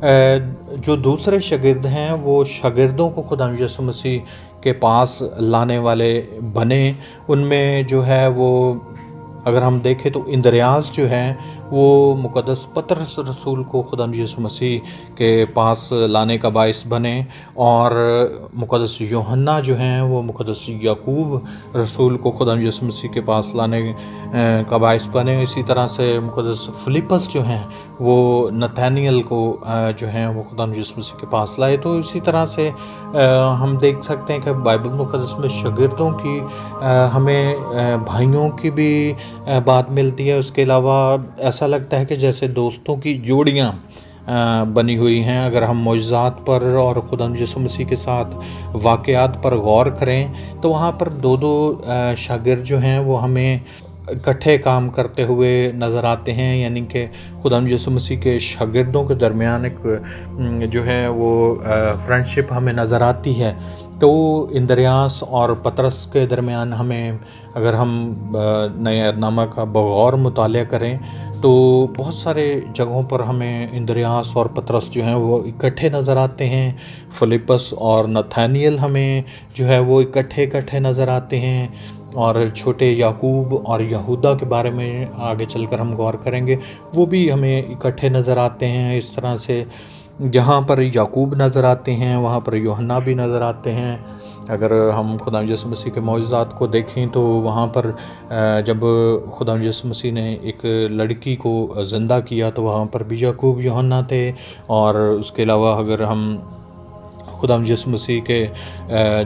جو دوسرے شاگرد ہیں وہ شاگردوں کو خدا یسوع مسیح کے پاس لانے والے بنے. ان میں جو ہے وہ اگر ہم دیکھیں تو اندریاس جو ہیں وہ مقدس پطرس رسول کو خدا یسوع مسیح کے پاس لانے کا باعث بنے، اور مقدس یوحنا جو ہیں وہ مقدس یعقوب رسول کو خدا یسوع مسیح کے پاس لانے کا باعث بنے. اسی طرح سے مقدس فلپس جو ہیں وہ نتانیل کو جو ہیں وہ خدا یسوع مسیح کے پاس لائے. تو اسی طرح سے ہم دیکھ سکتے ہیں کہ بائبل مقدس میں شاگردوں کی ہمیں بھائیوں کی بھی بات ملتی ہے. اس کے علاوہ ایسا لگتا ہے کہ جیسے دوستوں کی جوڑیاں بنی ہوئی ہیں. اگر ہم معجزات پر اور خدا یسوع مسیح کے ساتھ واقعات پر غور کریں تو وہاں پر دو شاگرد جو ہیں وہ ہمیں اکٹھے کام کرتے ہوئے نظر آتے ہیں، یعنی کہ خدا یسوع مسیح کے شاگردوں کے درمیان ایک جو ہے وہ فرینڈشپ ہمیں نظر آتی ہے. تو اندریاس اور پطرس کے درمیان ہمیں اگر ہم نئے عہد نامہ کا بغور مطالعہ کریں تو بہت سارے جگہوں پر ہمیں اندریاس اور پطرس جو ہیں وہ اکٹھے نظر آتے ہیں. فلپس اور نتانیل ہمیں جو ہے وہ اکٹھے نظر آتے ہیں، اور چھوٹے یعقوب اور یہودا کے بارے میں آگے چل کر ہم غور کریں گے، وہ بھی ہمیں اکٹھے نظر آتے ہیں. اس طرح سے جہاں پر یعقوب نظر آتے ہیں وہاں پر یوحنا بھی نظر آتے ہیں. اگر ہم خدا یسوع مسیح کے معجزات کو دیکھیں تو وہاں پر جب خدا یسوع مسیح نے ایک لڑکی کو زندہ کیا تو وہاں پر بھی یعقوب یوحنا تھے. اور اس کے علاوہ اگر ہم خدا یسوع مسیح کے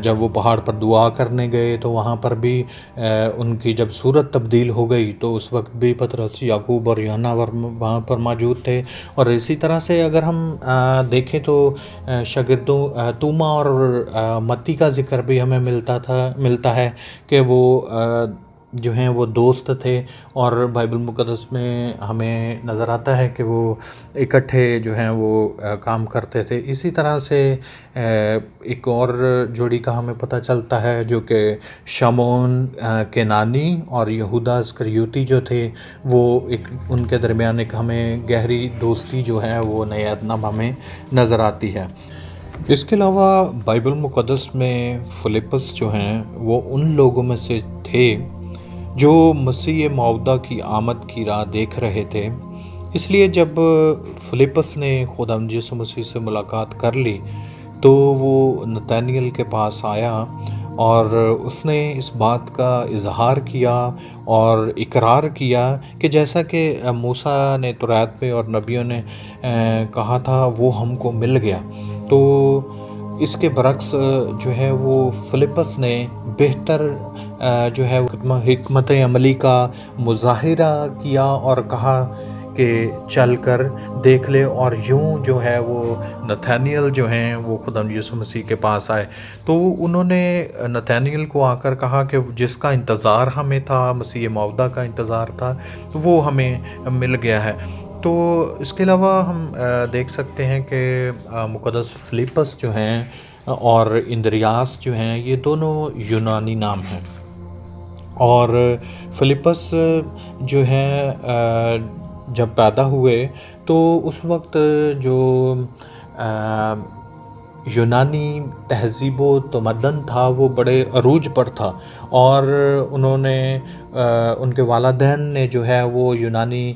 جب وہ پہاڑ پر دعا کرنے گئے تو وہاں پر بھی ان کی جب صورت تبدیل ہو گئی تو اس وقت بھی پطرس، یعقوب اور یوحنا وہاں پر موجود تھے. اور اسی طرح سے اگر ہم دیکھیں تو شاگردوں توما اور متی کا ذکر بھی ہمیں ملتا ہے کہ وہ جو ہیں وہ دوست تھے، اور بائبل مقدس میں ہمیں نظر آتا ہے کہ وہ اکٹھے جو ہیں وہ کام کرتے تھے. اسی طرح سے ایک اور جوڑی کا ہمیں پتہ چلتا ہے جو کہ شمعون کینانی اور یہودا اسکریوتی جو تھے، وہ ان کے درمیان ایک ہمیں گہری دوستی جو ہے وہ نئے عہد نامہ میں نظر آتی ہے. اس کے علاوہ بائبل مقدس میں فلپس جو ہیں وہ ان لوگوں میں سے تھے جو مسیح موعودہ کی آمد کی راہ دیکھ رہے تھے. اس لیے جب فلپس نے خدا یسوع مسیح سے ملاقات کر لی تو وہ نتانیل کے پاس آیا اور اس نے اس بات کا اظہار کیا اور اقرار کیا کہ جیسا کہ موسیٰ نے تورات میں اور نبیوں نے کہا تھا وہ ہم کو مل گیا. تو اس کے برعکس جو ہے وہ فلپس نے بہتر جو ہے حکمت عملی کا مظاہرہ کیا اور کہا کہ چل کر دیکھ لے، اور یوں جو ہے وہ نتانیل جو ہیں وہ خدا یسوع مسیح کے پاس آئے. تو انہوں نے نتانیل کو آ کر کہا کہ جس کا انتظار ہمیں تھا، مسیح موعودہ کا انتظار تھا، وہ ہمیں مل گیا ہے. تو اس کے علاوہ ہم دیکھ سکتے ہیں کہ مقدس فلپس جو ہیں اور اندریاس جو ہیں یہ دونوں یونانی نام ہیں. اور فلپس جو ہیں جب پیدا ہوئے تو اس وقت جو یونانی تہذیب و تمدن تھا وہ بڑے عروج پر تھا، اور انہوں نے ان کے والدین نے جو ہے وہ یونانی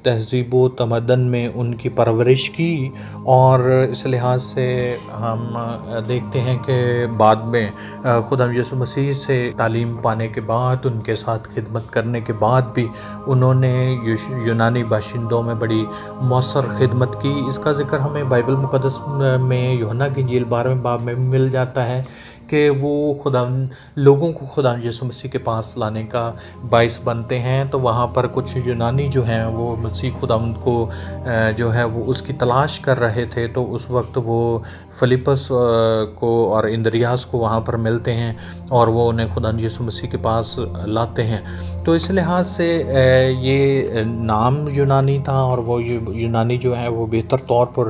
تہذیب و تمدن میں ان کی پرورش کی. اور اس لحاظ سے ہم دیکھتے ہیں کہ بعد میں خدا یسوع مسیح سے تعلیم پانے کے بعد، ان کے ساتھ خدمت کرنے کے بعد بھی انہوں نے یونانی باشندوں میں بڑی مؤثر خدمت کی. اس کا ذکر ہمیں بائبل مقدس میں یوحنا کی انجیل 12ویں باب میں مل جاتا ہے کہ وہ لوگوں کو خدا یسوع مسیح کے پاس لانے کا باعث بنتے ہیں. تو وہاں پر کچھ یونانی جو ہیں وہ مسیح خداوند کو جو ہے وہ اس کی تلاش کر رہے تھے، تو اس وقت وہ فلپس کو اور اندریاس کو وہاں پر ملتے ہیں اور وہ انہیں خدا یسوع مسیح کے پاس لاتے ہیں. تو اس لحاظ سے یہ نام یونانی تھا، اور وہ یونانی جو ہے وہ بہتر طور پر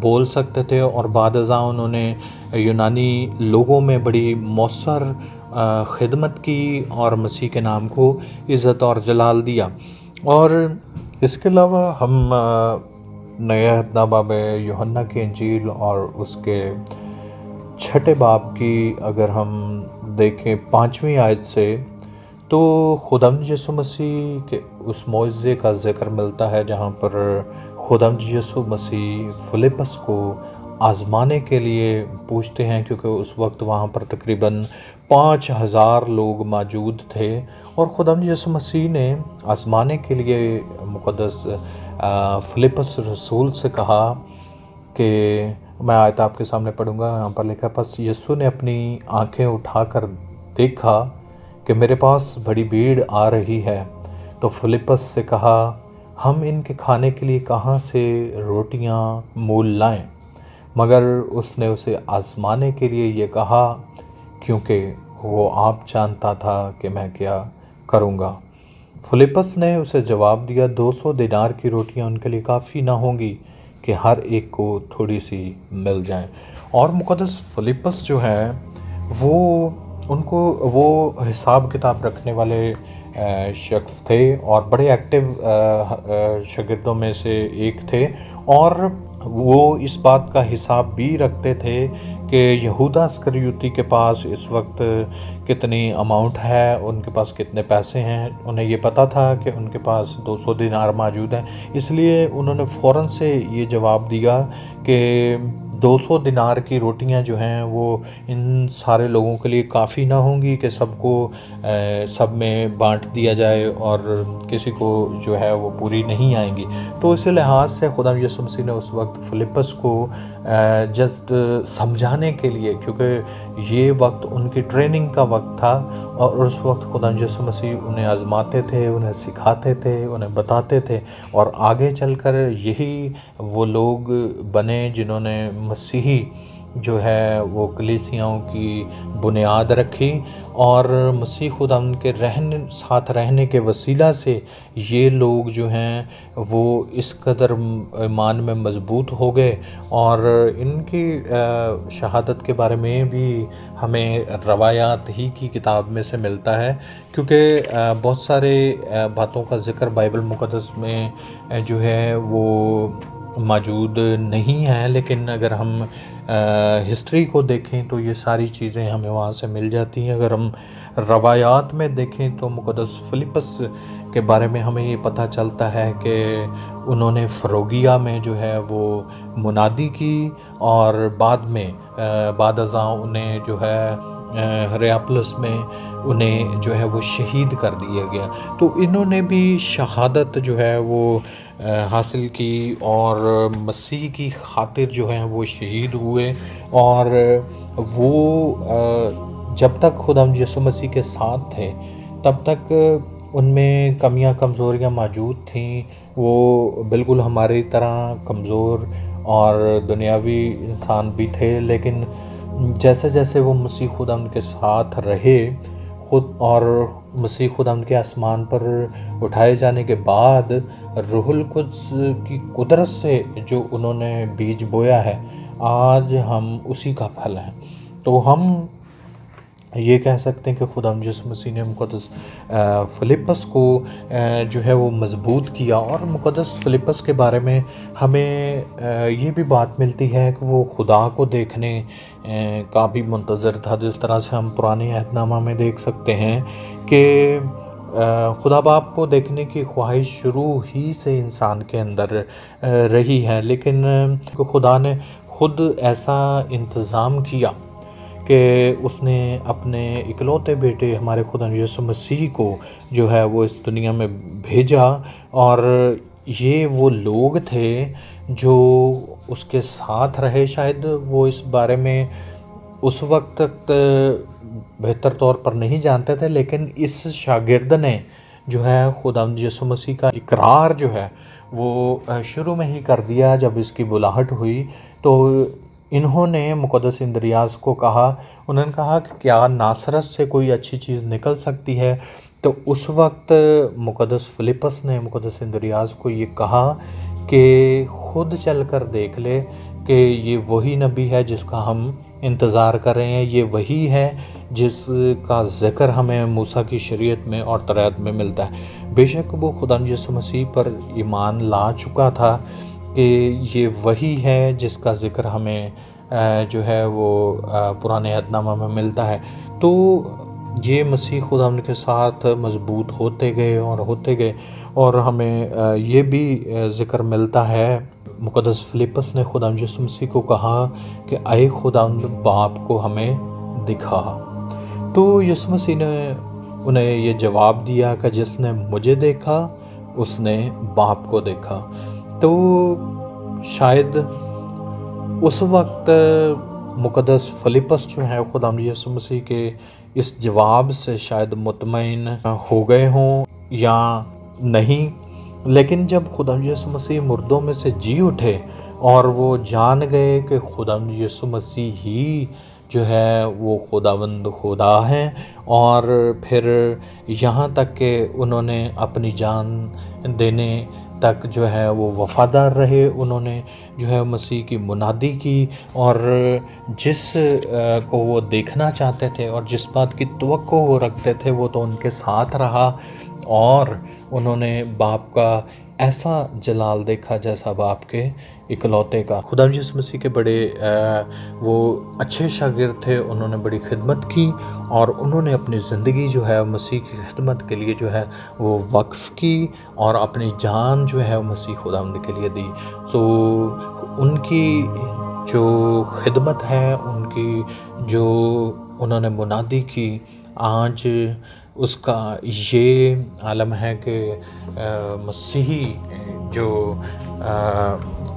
بول سکتے تھے، اور بعد ازاں انہوں نے یونانی لوگوں میں بڑی مؤثر خدمت کی اور مسیح کے نام کو عزت اور جلال دیا. اور اس کے علاوہ ہم نیا عہد نامہ میں یوحنا کی انجیل اور اس کے 6 باب کی اگر ہم دیکھیں 5ویں آیت سے، تو خداوند یسوع مسیح کے اس معجزے کا ذکر ملتا ہے جہاں پر خداوند یسوع مسیح فلپس کو آزمانے کے لیے پوچھتے ہیں، کیونکہ اس وقت وہاں پر تقریباً 5000 لوگ موجود تھے، اور خداوند یسوع مسیح نے آزمانے کے لیے مقدس فلپس رسول سے کہا کہ میں آیت آپ کے سامنے پڑھوں گا، یہاں پر لکھا، پس یسوع نے اپنی آنکھیں اٹھا کر دیکھا کہ میرے پاس بڑی بھیڑ آ رہی ہے، تو فلپس سے کہا، ہم ان کے کھانے کے لیے کہاں سے روٹیاں مول لائیں؟ مگر اس نے اسے آزمانے کے لیے یہ کہا، کیونکہ وہ آپ جانتا تھا کہ میں کیا کروں گا۔ فلپس نے اسے جواب دیا، 200 دینار کی روٹیاں ان کے لیے کافی نہ ہوں گی کہ ہر ایک کو تھوڑی سی مل جائیں۔ اور مقدس فلپس جو ہے وہ حساب کتاب رکھنے والے شخص تھے اور بڑے ایکٹیو شاگردوں میں سے ایک تھے، اور وہ اس بات کا حساب بھی رکھتے تھے کہ یہودا اسکریوتی کے پاس اس وقت کتنی اماؤنٹ ہے، ان کے پاس کتنے پیسے ہیں، انہیں یہ پتہ تھا کہ ان کے پاس 200 دینار موجود ہیں، اس لیے انہوں نے فوراً سے یہ جواب دیا کہ 200 دینار کی روٹیاں جو ہیں وہ ان سارے لوگوں کے لیے کافی نہ ہوں گی کہ سب کو سب میں بانٹ دیا جائے، اور کسی کو جو ہے وہ پوری نہیں آئیں گی۔ تو اسی لحاظ سے خدا یسوع مسیح نے اس وقت فلپس کو جسٹ سمجھانے کے لیے، کیونکہ یہ وقت ان کی ٹریننگ کا وقت تھا، اور اس وقت خدا یسوع مسیح انہیں آزماتے تھے، انہیں سکھاتے تھے، انہیں بتاتے تھے، اور آگے چل کر یہی وہ لوگ بنے جنہوں نے مسیحی جو ہے وہ کلیسیاؤں کی بنیاد رکھی، اور مسیح خدا ان کے ساتھ رہنے کے وسیلہ سے یہ لوگ جو ہیں وہ اس قدر ایمان میں مضبوط ہو گئے، اور ان کی شہادت کے بارے میں بھی ہمیں روایات ہی کی کتاب میں سے ملتا ہے، کیونکہ بہت سارے باتوں کا ذکر بائبل مقدس میں جو ہے وہ موجود نہیں ہے، لیکن اگر ہم ہسٹری کو دیکھیں تو یہ ساری چیزیں ہمیں وہاں سے مل جاتی ہیں۔ اگر ہم روایات میں دیکھیں تو مقدس فلپس کے بارے میں ہمیں یہ پتہ چلتا ہے کہ انہوں نے فروگیا میں جو ہے وہ منادی کی، اور بعد ازاں انہیں جو ہے ہریاپلس میں انہیں جو ہے وہ شہید کر دیا گیا۔ تو انہوں نے بھی شہادت جو ہے وہ حاصل کی، اور مسیح کی خاطر جو ہے وہ شہید ہوئے، اور وہ جب تک خدا یسوع مسیح کے ساتھ تھے تب تک ان میں کمیاں کمزوریاں موجود تھیں، وہ بالکل ہماری طرح کمزور اور دنیاوی انسان بھی تھے، لیکن جیسے جیسے وہ مسیح خدا ان کے ساتھ رہے اور مسیح خدا ان کے آسمان پر اٹھائے جانے کے بعد روح القدس کی قدرت سے جو انہوں نے بیج بویا ہے، آج ہم اسی کا پھل ہیں۔ تو ہم یہ کہہ سکتے ہیں کہ خدا یسوع مسیح نے مقدس فلپس کو جو ہے وہ مضبوط کیا، اور مقدس فلپس کے بارے میں ہمیں یہ بھی بات ملتی ہے کہ وہ خدا کو دیکھنے کا بھی منتظر تھا، جس طرح سے ہم پرانے عہد نامہ میں دیکھ سکتے ہیں کہ خدا باپ کو دیکھنے کی خواہش شروع ہی سے انسان کے اندر رہی ہے، لیکن خدا نے خود ایسا انتظام کیا کہ اس نے اپنے اکلوتے بیٹے ہمارے خدا یسوع مسیح کو جو ہے وہ اس دنیا میں بھیجا، اور یہ وہ لوگ تھے جو اس کے ساتھ رہے۔ شاید وہ اس بارے میں اس وقت تک بہتر طور پر نہیں جانتے تھے، لیکن اس شاگرد نے جو ہے خدا یسوع مسیح کا اقرار جو ہے وہ شروع میں ہی کر دیا۔ جب اس کی بلاہٹ ہوئی تو انہوں نے مقدس اندریاس کو کہا، انہوں نے کہا کہ کیا ناصرت سے کوئی اچھی چیز نکل سکتی ہے؟ تو اس وقت مقدس فلپس نے مقدس اندریاس کو یہ کہا کہ خود چل کر دیکھ لے کہ یہ وہی نبی ہے جس کا ہم انتظار کر رہے ہیں، یہ وہی ہے جس کا ذکر ہمیں موسیٰ کی شریعت میں اور تورات میں ملتا ہے۔ بے شک وہ خدا یسوع مسیح پر ایمان لا چکا تھا، کہ یہ وہی ہے جس کا ذکر ہمیں جو ہے وہ پرانے عہد نامہ میں ملتا ہے۔ تو یہ مسیح خداوند کے ساتھ مضبوط ہوتے گئے اور ہمیں یہ بھی ذکر ملتا ہے، مقدس فلیپس نے خداوند یسوع مسیح کو کہا کہ اے خداوند باپ کو ہمیں دکھا۔ تو یسوع مسیح نے انہیں یہ جواب دیا کہ جس نے مجھے دیکھا اس نے باپ کو دیکھا۔ تو شاید اس وقت مقدس فلیپس جو ہے خداوند یسوع مسیح کے اس جواب سے شاید مطمئن ہو گئے ہوں یا نہیں، لیکن جب خداوند یسوع مسیح مردوں میں سے جی اٹھے اور وہ جان گئے کہ خداوند یسوع مسیح ہی جو ہے وہ خداوند خدا ہیں، اور پھر یہاں تک کہ انہوں نے اپنی جان دینے تک جو ہے وہ وفادار رہے، انہوں نے جو ہے مسیح کی منادی کی، اور جس کو وہ دیکھنا چاہتے تھے اور جس بات کی توقع وہ رکھتے تھے وہ تو ان کے ساتھ رہا، اور انہوں نے باپ کا ایسا جلال دیکھا جیسا باپ کے اکلوتے کا۔ خداوند یسوع مسیح کے بڑے وہ اچھے شاگرد تھے، انہوں نے بڑی خدمت کی اور انہوں نے اپنی زندگی جو ہے مسیح کی خدمت کے لیے جو ہے وہ وقف کی اور اپنی جان جو ہے مسیح خداوند کے لیے دی۔ تو ان کی جو خدمت ہے، ان کی جو انہوں نے منادی کی، آج اس کا یہ عالم ہے کہ مسیحی جو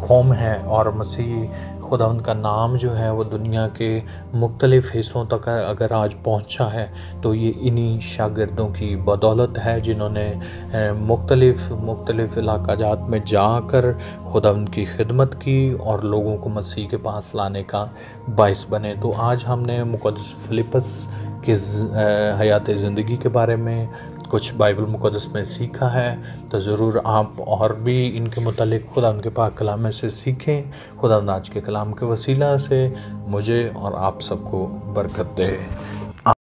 قوم ہے اور مسیحی خداوند کا نام جو ہے وہ دنیا کے مختلف حصوں تک اگر آج پہنچا ہے تو یہ انہی شاگردوں کی بدولت ہے، جنہوں نے مختلف علاقہ جات میں جا کر خداوند کی خدمت کی اور لوگوں کو مسیح کے پاس لانے کا باعث بنے۔ تو آج ہم نے مقدس فلیپس کی حیات زندگی کے بارے میں کچھ بائبل مقدس میں سیکھا ہے، تو ضرور آپ اور بھی ان کے متعلق خداوند کے پاک کلام میں سے سیکھیں۔ خداوند آج کے کلام کے وسیلہ سے مجھے اور آپ سب کو برکت دے۔